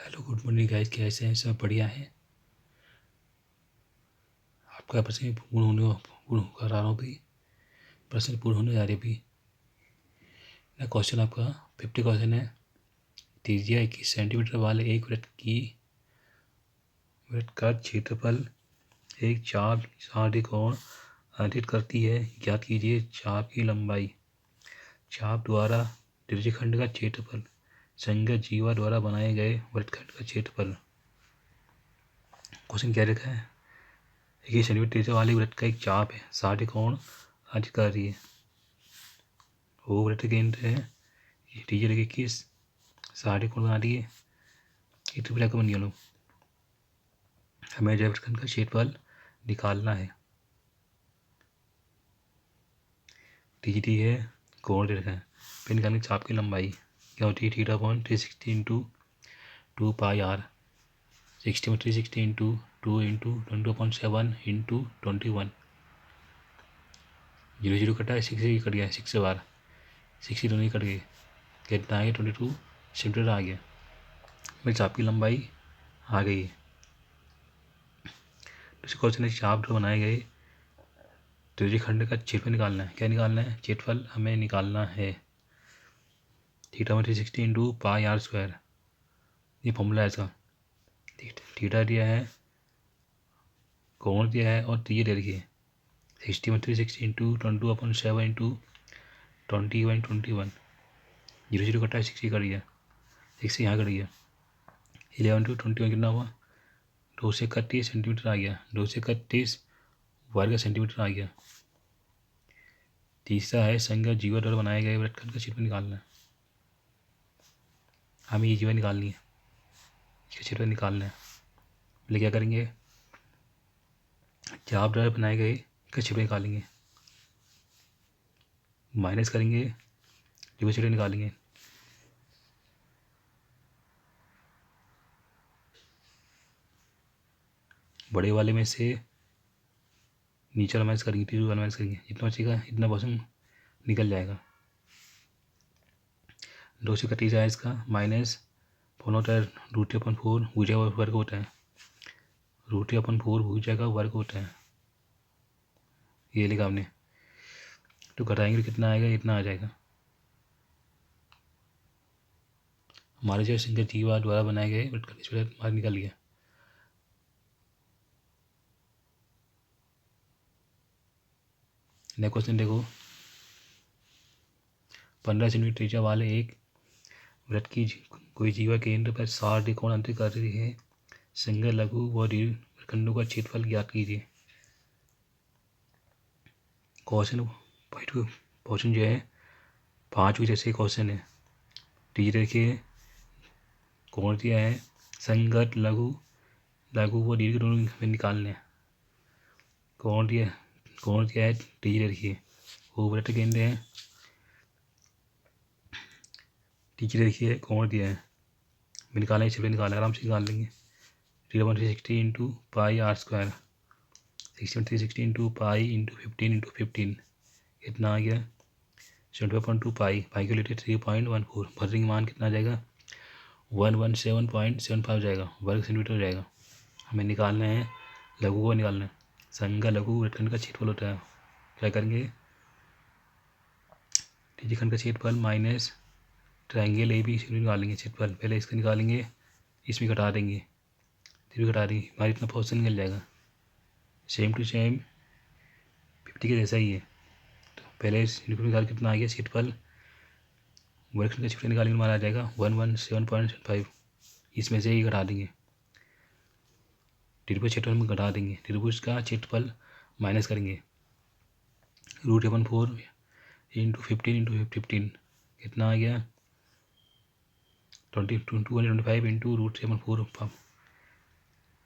Hello good morning guys, कैसे हैं? सब बढ़िया है। आपका प्रश्न पूर्ण करा रहा हूँ अभी। प्रश्न पूर्ण होने जा रही है अभी। ना क्वेश्चन आपका 50 क्वेश्चन है। त्रिज्या 21 सेंटीमीटर वाले एक वृत्त का क्षेत्रफल एक चाप सारणी अर्जित करती है। ज्ञात कीजिए चाप की लंबाई। चाप द्वारा त्रिज्यखंड का क्षेत्रफल संज्ञा जीवा द्वारा बनाए गए वृत्तखंड का क्षेत्रफल। क्वेश्चन क्या लिखा है? एक सेंटीमीटर त्रिज्या वाले वृत्त का एक चाप है, सारणी कोण अर्जित कर रही है। वो वृत्त केंद्र है, त्रिज्या लगी 21, सारणी कोण बना रही है। ये ट्रिपल का बन गया लोग। हमें जय वृत्तखंड का क्षेत्रफल निकालना है। टी है, कोण दे रखा है। फिर निकालने चाप की लंबाई क्या होती है? Theta upon 360 into 2 pi R. 60 में 360 इंटू 2 इंटू 20/7 इंटू 21। 0 0 कटा है, 6 से कट गया, 6 से बार 60 दोनों ही कट गए। कितना आ गया? 22 सेंटीमीटर आ गया। मेरी चाप की लंबाई आ गई है। दूसरे क्वेश्चन है, चाप द्वारा बनाए गए त्रिज्यखंड का क्षेत्रफल निकालना है। क्या निकालना है? क्षेत्रफल हमें निकालना है। थीटा में 360 इंटू पाई आर स्क्वायर, ये फॉर्मूला है इसका। थीटा दिया है, कोण दिया है और त्रिज्या दे रखी है। 60 में 360 इंटू 22/7 इंटू 21/21। 0 0 कटा है, 6 कट गया, 6 से यहाँ कट गया। 11 टू 21 कितना हुआ? 2 से 31 सेंटीमीटर आ गया। 2 से 31 वर्ग सेंटीमीटर आ गया। तीसरा है, संज्ञा जीवा द्वारा बनाए गए वृत्तखंड का क्षेत्रफल निकालना है। हमें ये जीवा निकालनी है, इसका क्षेत्रफल निकालना है। पहले क्या करेंगे? चाप द्वारा बनाए गए का क्षेत्रफल निकालेंगे, माइनस करेंगे, डिविजन निकालेंगे। बड़े वाले में से नीचे वाला माइनस करेंगे, तीसरे वाला माइनस करेंगे, जितना बचेगा इतना पर्सन निकल जाएगा। 2 से 31 आया इसका, माइनस फोन होता है √3/4 भुजा वर्ग होता है। √3/4 भुजा का वर्ग होता है, ये लिखा हमने। तो घटाएंगे तो कितना आएगा? इतना आ जाएगा। हमारे जो संख्या जीवा द्वारा बनाए गए वृत्तखंड का हमारा निकल गया। नेक्स्ट क्वेश्चन देखो। 15 सेंटीमीटर त्रिज्या वाले एक वृत्त की कोई जीवा केंद्र पर 60 त्रिकोण अंतरित कर रही है। संज्ञा लघु व दीर्घ वृत्तखंडों का क्षेत्रफल ज्ञात कीजिए। क्वेश्चन जो है 5 जैसे क्वेश्चन है। टीचर देखिए, कोण दिया है, संगत लघु व दीर्घ दोनों में निकालने हैं। कोण दिया है, टीचर देखिए, वो वृत्त केंद्र है। टीचर देखिए, कोण दिया है, निकालना है, निकालना आराम से निकाल लेंगे। 360 into pi R square, 360 into pi into 15 कितना आ गया? 75.2 पाई को लेते 3.14। भर्रिंग मान कितना आ जाएगा? 117.75 जाएगा, वर्ग सेंटीमीटर हो जाएगा। हमें निकालना है, लघु को निकालना है। संज्ञा लघु वृत्तखंड का क्षेत्रफल होता है। क्या करेंगे? त्रिज्यखंड का क्षेत्रफल माइनस ट्रायंगल ए बी निकालेंगे क्षेत्रफल। पहले इसका निकालेंगे, इसमें घटा देंगे, फिर भी घटा देंगे, हमारा इतना पोर्शन निकल जाएगा। सेम टू सेम 50 के जैसा ही है। तो पहले इस निकाल कितना आ गया? क्षेत्रफल वृत्तखंड का क्षेत्रफल निकालेंगे, हमारा आ जाएगा 117.75। इसमें से ही घटा देंगे, त्रिभुज क्षेत्रफल में घटा देंगे, त्रिभुज का क्षेत्रफल माइनस करेंगे। √4 इंटू 15 कितना आ गया? 225 इंटू √7/4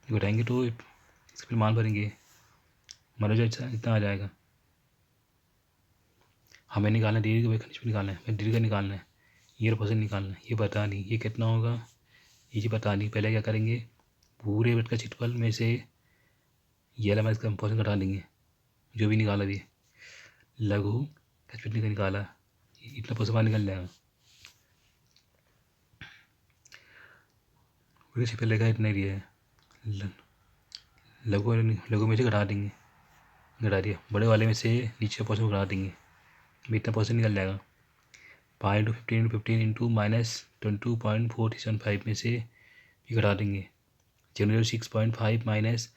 घटाएंगे तो इसका फिर मान भरेंगे, हमारा जो इतना आ जाएगा। हमें निकालना है दीर्घ व खनिज निकालना है, दीर्घ निकालना है, ये पर्सन निकालना है। ये बता दी, ये कितना होगा, ये जी बता दी। पहले क्या करेंगे? पूरे वृत्त का क्षेत्रफल में से ये वाला इसका पर्सन घटा देंगे, जो भी निकाला दिए। लघु खनिज का निकाला, इतना पर्सन निकल जाएगा। पूरे से पहले का इतना ही दिया है, लघु में से घटा देंगे, घटा दिया, बड़े वाले में से नीचे पोर्शन घटा देंगे, इतना पोर्शन निकल जाएगा। 5 × 15 × 15 इंटू -22.4375 में से ये घटा देंगे, 06.5 माइनस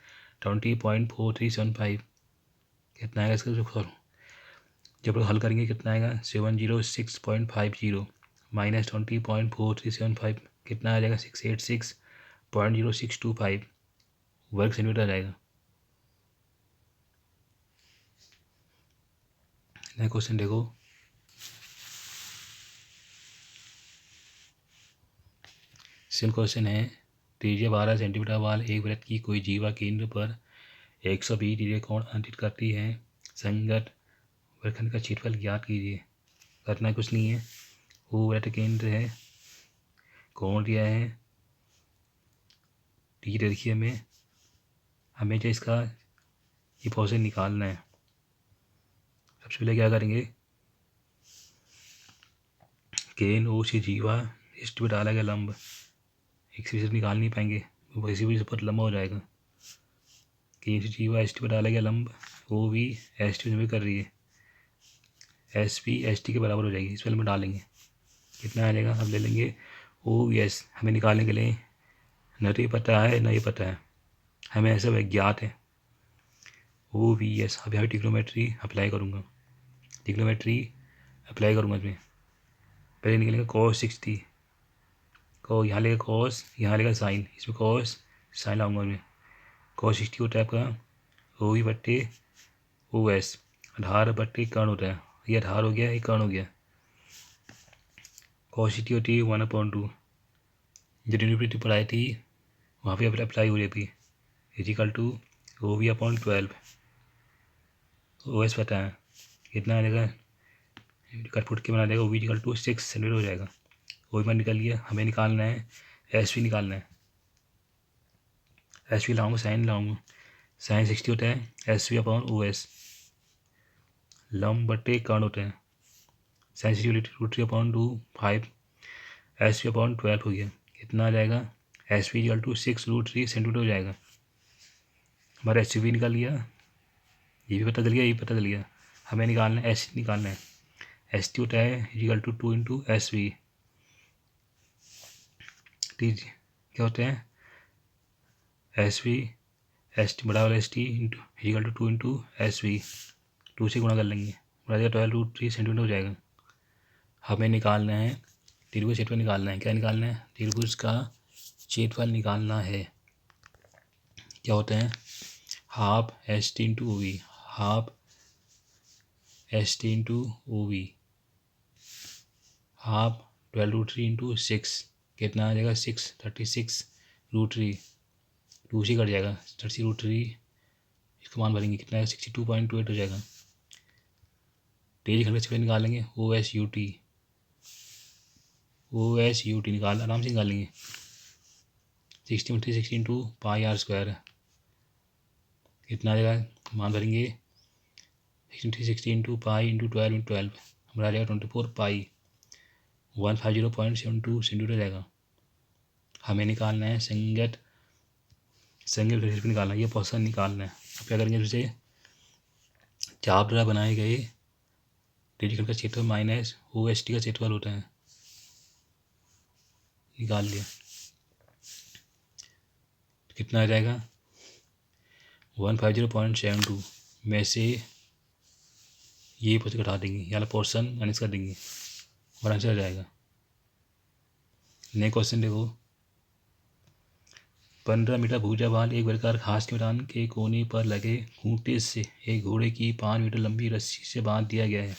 20.4375 कितना आएगा इसका, जब लोग हल करेंगे कितना आएगा 706.50 माइनस 20.4375 कितना आ जाएगा 686.0625 वर्ग सेंटीमीटर आ जाएगा। नेक्स्ट क्वेश्चन देखो, सेम क्वेश्चन है, त्रिज्या 12 सेंटीमीटर वाले एक वृत्त की कोई जीवा केंद्र पर 120 डिग्री कोण अंकित करती है, संगत वृत्तखंड का क्षेत्रफल ज्ञात कीजिए। करना कुछ नहीं है, वो वृत्त केंद्र है, कोण दिया है, टी रखी हमें जो इसका ये पोर्शन निकालना है। सबसे पहले क्या करेंगे, केंद्र ओ से जीवा इष्ट पे डाला गया लंब, एक से निकाल नहीं पाएंगे, वैसे भी पर लंबा हो जाएगा। केंद्र से जीवा एस टी पे डाला गया लंब, ओ भी एस टी में कर रही है, एस पी एस टी के बराबर हो जाएगी, इस पहले में डालेंगे कितना आ जाएगा। अब ले लेंगे ओ एस, हमें निकालने के लिए न तो ये पता है न ये पता है, हमें ऐसा ज्ञात है ओ वी एस। अब यहाँ ट्रिग्नोमेट्री अप्लाई करूँगा, ट्रिग्नोमेट्री अप्लाई करूँगा इसमें, पहले निकलेगा cos 60 को यहाँ लेगा cos, यहाँ लेगा साइन, इसमें cos साइन लाऊंगा मैं, cos 60 होता है आपका ओ वी बट्टे ओ एस, आधार बट्टे कर्ण होता है, ये आधार हो गया, ये कर्ण हो गया। cos 60 होती है 1/2, जो डिनोमिनेटर पर आई थी वहाँ पे अप्लाई हो रही अभी, equal to O V upon 12, O S पता है कितना आ जाएगा, कट फुट के बना देगा, O V equal to 6 centimetre हो जाएगा। ओ वी निकल गया, हमें निकालना है एस वी निकालना है, एस वी लाऊंगा, साइन लाऊंगा, साइन 60 होता है S V upon O S, लंब बटे कर्ण होता है, साइन 60 √3 अपॉन 2 5 एस वी अपॉन 12 हो गया, कितना आ जाएगा S V equal to 6 √3 centimetre हो जाएगा। हमारा एस वी निकल गया, ये भी पता चल गया, ये भी पता चल गया, हमें निकालना है एस निकालना है, एस टी होता है equal to 2 into S V, ठीक क्या होते हैं एस वी एस टी बड़ा वाला S T into equal to 2 into S V, 2 से गुणा कर लेंगे, बड़ा जाएगा 12 √3 सेंटीमीटर हो जाएगा। हमें निकालना है त्रिभुज क्षेत्रफल निकालना है, क्या निकालना है त्रिभुज का क्षेत्रफल निकालना है, क्या होता है half S T into O V, half S T into O V, half 12 √3 into 6 कितना आ जाएगा 36 2 से कट जाएगा 30 √3, इसका मान भरेंगे कितना है 62.28 हो जाएगा। तेजी खंड का क्षेत्रफल निकालेंगे ओ एस यू टी निकाल आराम से निकालेंगे, 60 इंटू पाई आर स्क्वायर कितना आ जाएगा, मान भरेंगे 60 इंटू पाई इंटू 12 हमारा आ जाएगा 24 पाई 150.72 सेंटीमीटर जाएगा। हमें निकालना है संगत क्षेत्रफल निकालना है, ये पोर्शन निकालना है। अब क्या करेंगे, फिर से चाप द्वारा बनाए गए त्रिज्यखंड का क्षेत्रफल माइनस ओ एस टी का क्षेत्रफल होता है, निकाल लिया, कितना आ जाएगा 150.72 में से ये पोर्शन घटा देंगे, यहाँ पोर्शन माइनस कर देंगे और आंसर आ जाएगा। नेक्स्ट क्वेश्चन देखो, 15 मीटर भुजा भाल एक वर्गाकार घास के मैदान के कोने पर लगे खूंटे से एक घोड़े की 5 मीटर लंबी रस्सी से बांध दिया गया है।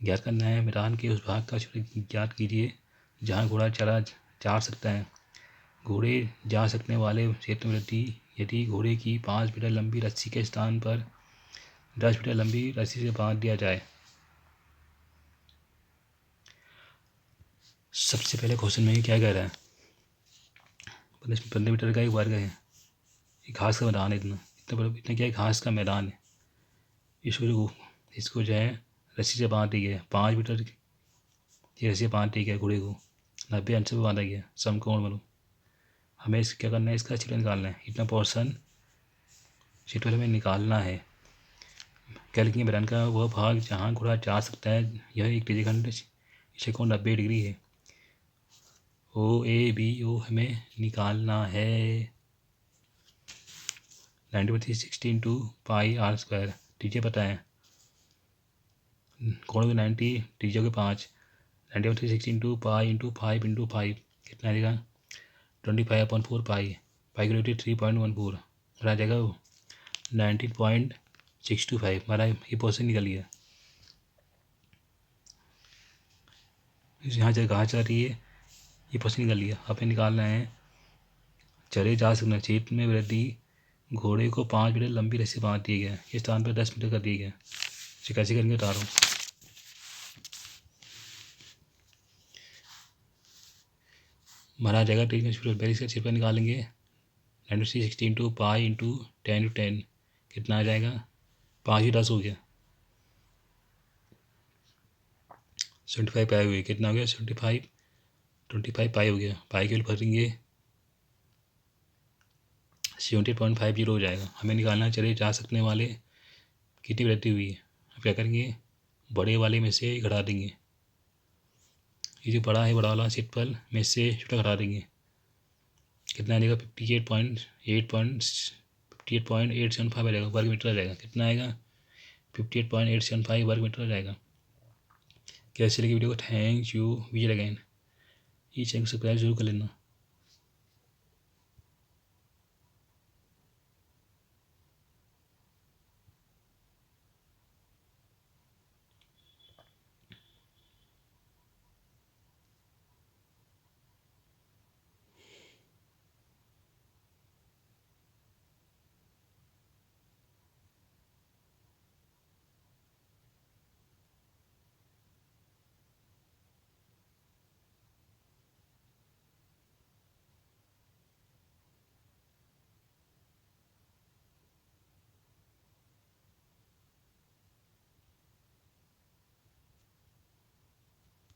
ज्ञात करना है मैदान के उस भाग का क्षेत्र ज्ञात कीजिए जहाँ घोड़ा चढ़ सकता है। घोड़े जा सकने वाले क्षेत्र में यदि घोड़े की 5 मीटर लंबी रस्सी के स्थान पर 10 मीटर लंबी रस्सी से बांध दिया जाए। सबसे पहले क्वेश्चन में क्या कह रहा है, 15 मीटर का एक वर्ग है, एक घास का मैदान है, इतना क्या है घास का मैदान है, इसको जो है रस्सी से बांध दिया गया, 5 मीटर की रस्सी बांध दी गया घोड़े को, 90 अंश पे बांधा गया, समकोण बनो। हमें इस क्या करना है, इसका क्षेत्रफल निकालना है। इतना पोर्शन क्षेत्रफल हमें निकालना है। क्या लिखेंगे, बेलन का वह भाग जहाँ घोड़ा जा सकता है, यह एक रेखाखंड इसे कोण 90 डिग्री है। ओ ए बी ओ हमें निकालना है। 90/360 इंटू पाई आर स्क्वायर, टीजे पता है, कोण के 90, टीजे के 5, 90/360 इंटू पाई इंटू 5 इंटू 5 कितना आएगा 25/4 पाई, पाई की वैल्यू 3.14 और आ जाएगा वो 19.625। हमारा ये पोर्शन निकल गया। यहाँ जगह कहाँ जा रही है, ये पोर्शन निकल लिया। हमें निकालना है चले जा सकना क्षेत्र में वृद्धि, घोड़े को 5 मीटर लंबी रस्सी बांध दिया गया, इस स्थान पर 10 मीटर कर दिया गया। इसे कैसे करेंगे बता रहा हूँ। हमारा आ जाएगा ट्रेन का पहले इसका क्षेत्रफल निकालेंगे। 90/360 इंटू पाई इंटू 10 कितना आ जाएगा, 5×10 हो गया 75 पाई हुई, कितना हो गया 25 पाई हो गया। पाई की वैल्यू भरेंगे 70.50 हो जाएगा। हमें निकालना चले जा सकने वाले कितनी वृद्धि हुई है। अब क्या करेंगे, बड़े वाले में से घटा देंगे। ये जो बड़ा है, बड़ा वाला क्षेत्रफल में से छोटा घटा देंगे, कितना आ जाएगा 58.875 आ जाएगा, वर्ग मीटर आ जाएगा। कितना आएगा 58.875 वर्ग मीटर आ जाएगा। कैसे लगी वीडियो को, थैंक यू, विजय अगेन। ये चैनल को सब्सक्राइब जरूर कर लेना।